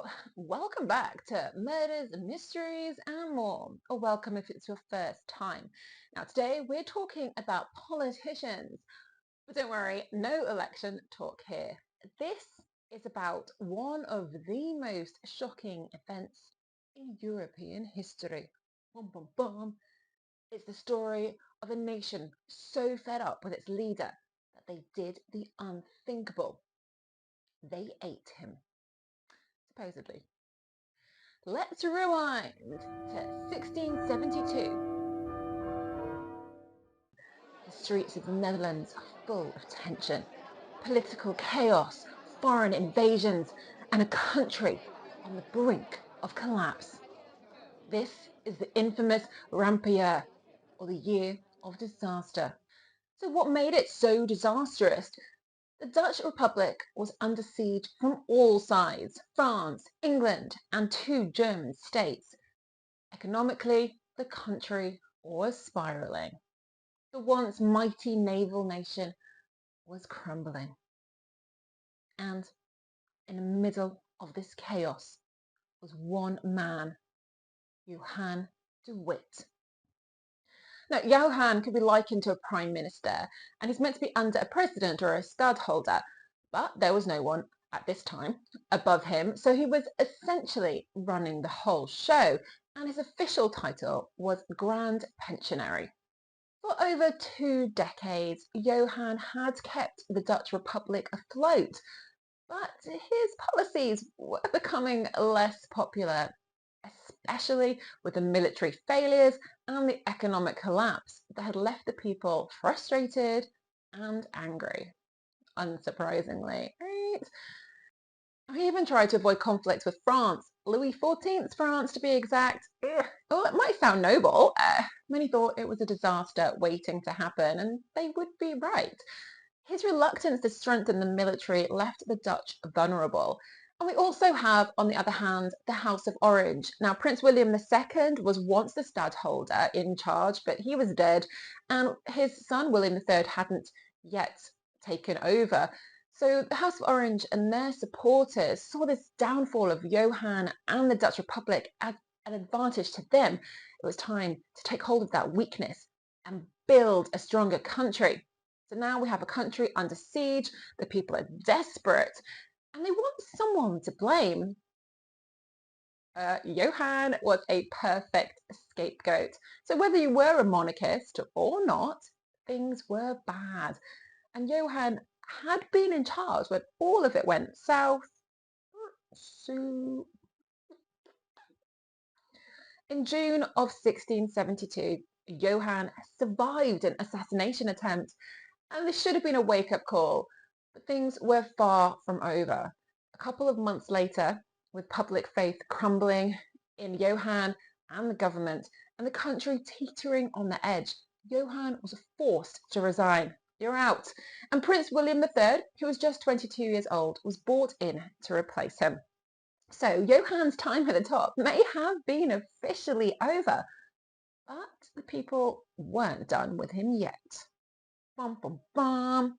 So, welcome back to Murders, Mysteries, and More, or welcome if it's your first time. Now, today we're talking about politicians, but don't worry, no election talk here. This is about one of the most shocking events in European history. Bum, bum, bum. It's the story of a nation so fed up with its leader that they did the unthinkable. They ate him, supposedly. Let's rewind to 1672. The streets of the Netherlands are full of tension, political chaos, foreign invasions, and a country on the brink of collapse. This is the infamous Rampenjaar, or the Year of Disaster. So what made it so disastrous? The Dutch Republic was under siege from all sides: France, England, and two German states. Economically, the country was spiraling. The once mighty naval nation was crumbling. And in the middle of this chaos was one man, Johan De Witt. Now, Johan could be likened to a prime minister, and he's meant to be under a president or a stadholder, but there was no one at this time above him, so he was essentially running the whole show, and his official title was Grand Pensionary. For over 2 decades, Johan had kept the Dutch Republic afloat, but his policies were becoming less popular, especially with the military failures and the economic collapse that had left the people frustrated and angry, unsurprisingly, right? He even tried to avoid conflicts with France, Louis XIV's France to be exact. Well, it might sound noble. Many thought it was a disaster waiting to happen, and they would be right. His reluctance to strengthen the military left the Dutch vulnerable. And we also have, on the other hand, the House of Orange. Now, Prince William II was once the stadholder in charge, but he was dead, and his son, William III, hadn't yet taken over. So the House of Orange and their supporters saw this downfall of Johan and the Dutch Republic as an advantage to them. It was time to take hold of that weakness and build a stronger country. So now we have a country under siege, the people are desperate, and they want someone to blame. Johan was a perfect scapegoat. So whether you were a monarchist or not, things were bad. And Johan had been in charge when all of it went south. So in June of 1672, Johan survived an assassination attempt, and this should have been a wake-up call, but things were far from over. A couple of months later, with public faith crumbling in Johan and the government, and the country teetering on the edge, Johan was forced to resign. You're out. And Prince William III, who was just 22 years old, was brought in to replace him. So Johan's time at the top may have been officially over, but the people weren't done with him yet. Bum, bum, bum.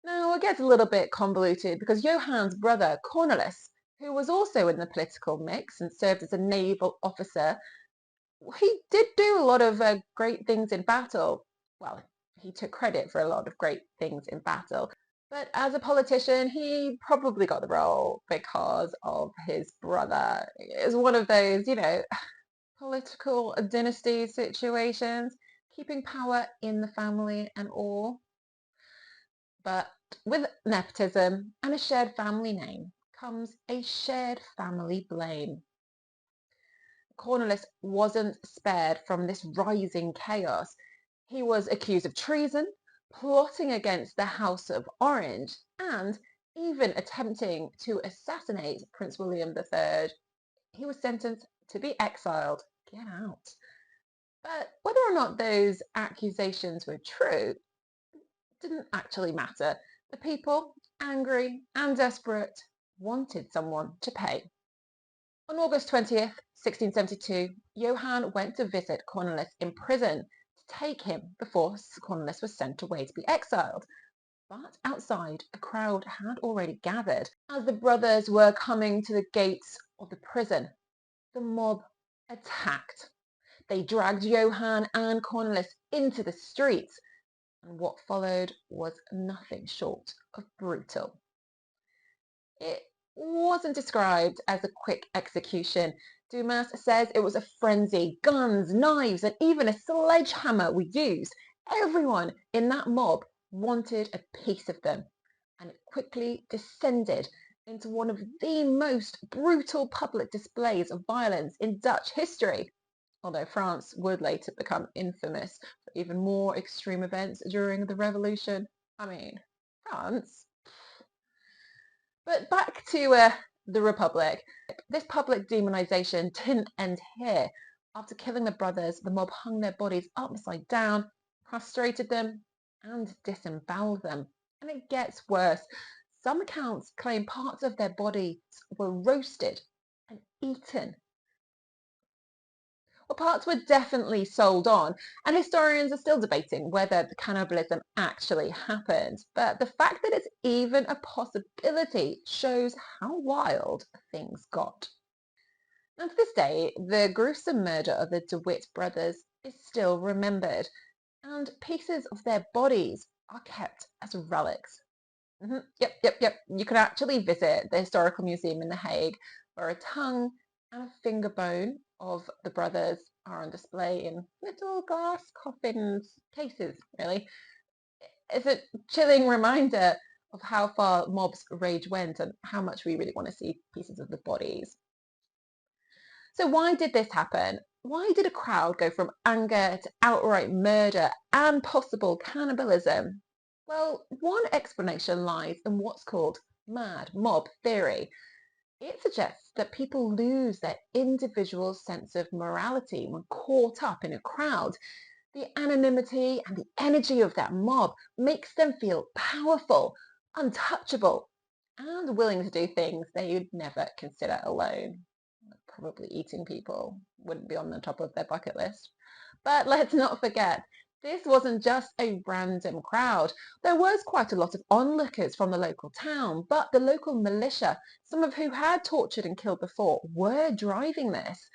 Now it gets a little bit convoluted because Johans brother, Cornelis, who was also in the political mix and served as a naval officer, he did do a lot of great things in battle. Well, he took credit for a lot of great things in battle. But as a politician, he probably got the role because of his brother. It was one of those, political dynasty situations, keeping power in the family and all. But with nepotism and a shared family name comes a shared family blame. Cornelis wasn't spared from this rising chaos. He was accused of treason, plotting against the House of Orange, and even attempting to assassinate Prince William III. He was sentenced to be exiled. Get out. But whether or not those accusations were true didn't actually matter. The people, angry and desperate, wanted someone to pay. On August 20th, 1672, Johan went to visit Cornelis in prison to take him before Cornelis was sent away to be exiled. But outside, a crowd had already gathered. As the brothers were coming to the gates of the prison, the mob attacked. They dragged Johan and Cornelis into the streets, and what followed was nothing short of brutal. It wasn't described as a quick execution. Dumas says it was a frenzy. Guns, knives, and even a sledgehammer were used. Everyone in that mob wanted a piece of them, and it quickly descended into one of the most brutal public displays of violence in Dutch history. Although France would later become infamous for even more extreme events during the Revolution. I mean, France. But back to the Republic. This public demonization didn't end here. After killing the brothers, the mob hung their bodies upside down, castrated them, and disemboweled them. And it gets worse. Some accounts claim parts of their bodies were roasted and eaten. Well, parts were definitely sold on, and historians are still debating whether the cannibalism actually happened. But the fact that it's even a possibility shows how wild things got. And to this day, the gruesome murder of the De Witt brothers is still remembered, and pieces of their bodies are kept as relics. Yep. You can actually visit the Historical Museum in The Hague, where a tongue and a finger bone of the brothers are on display in little glass coffins, cases, really. It's a chilling reminder of how far mob's rage went and how much we really want to see pieces of the bodies. So why did this happen? Why did a crowd go from anger to outright murder and possible cannibalism? Well, one explanation lies in what's called mad mob theory. It suggests that people lose their individual sense of morality when caught up in a crowd. The anonymity and the energy of that mob makes them feel powerful, untouchable, and willing to do things they would never consider alone. Probably eating people wouldn't be on the top of their bucket list. But let's not forget, this wasn't just a random crowd. There was quite a lot of onlookers from the local town, but the local militia, some of who had tortured and killed before, were driving this.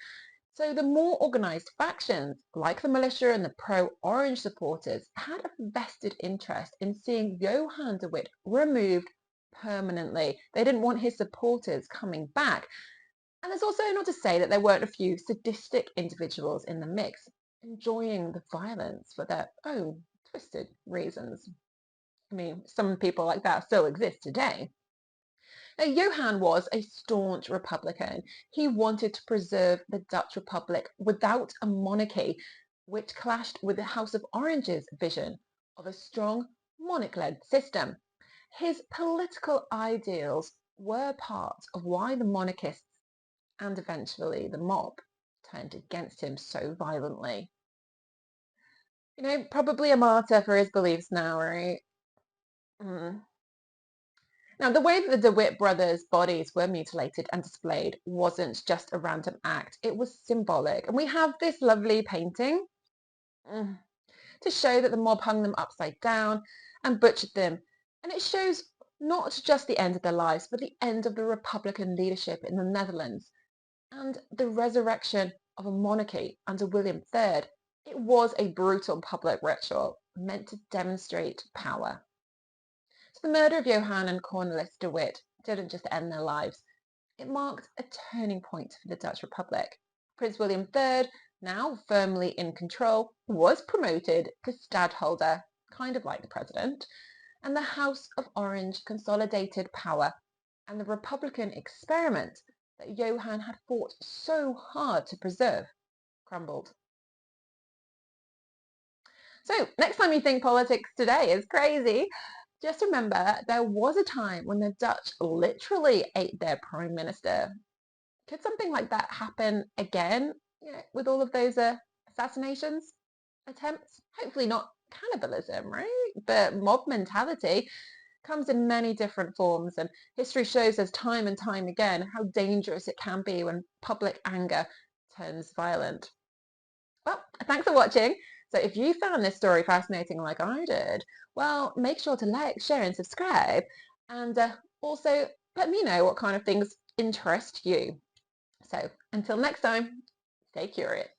So the more organised factions, like the militia and the pro-Orange supporters, had a vested interest in seeing Johan De Witt removed permanently. They didn't want his supporters coming back. And there's also not to say that there weren't a few sadistic individuals in the mix, enjoying the violence for their own twisted reasons. I mean, some people like that still exist today. Now, Johan was a staunch Republican. He wanted to preserve the Dutch Republic without a monarchy, which clashed with the House of Orange's vision of a strong monarch-led system. His political ideals were part of why the monarchists and eventually the mob turned against him so violently. Probably a martyr for his beliefs now, right? Now, the way that the De Witt brothers' bodies were mutilated and displayed wasn't just a random act, it was symbolic. And we have this lovely painting to show that the mob hung them upside down and butchered them. And it shows not just the end of their lives, but the end of the Republican leadership in the Netherlands and the resurrection of a monarchy under William III. It was a brutal public ritual meant to demonstrate power. So the murder of Johan and Cornelis de Witt didn't just end their lives. It marked a turning point for the Dutch Republic. Prince William III, now firmly in control, was promoted to stadholder, kind of like the president, and the House of Orange consolidated power, and the Republican experiment that Johan had fought so hard to preserve crumbled. So next time you think politics today is crazy, just remember there was a time when the Dutch literally ate their prime minister. Could something like that happen again with all of those assassinations attempts? Hopefully not cannibalism, right? But mob mentality comes in many different forms, and history shows us time and time again how dangerous it can be when public anger turns violent. Well, thanks for watching. So if you found this story fascinating like I did, well, make sure to like, share and subscribe. And also let me know what kind of things interest you. So until next time, stay curious.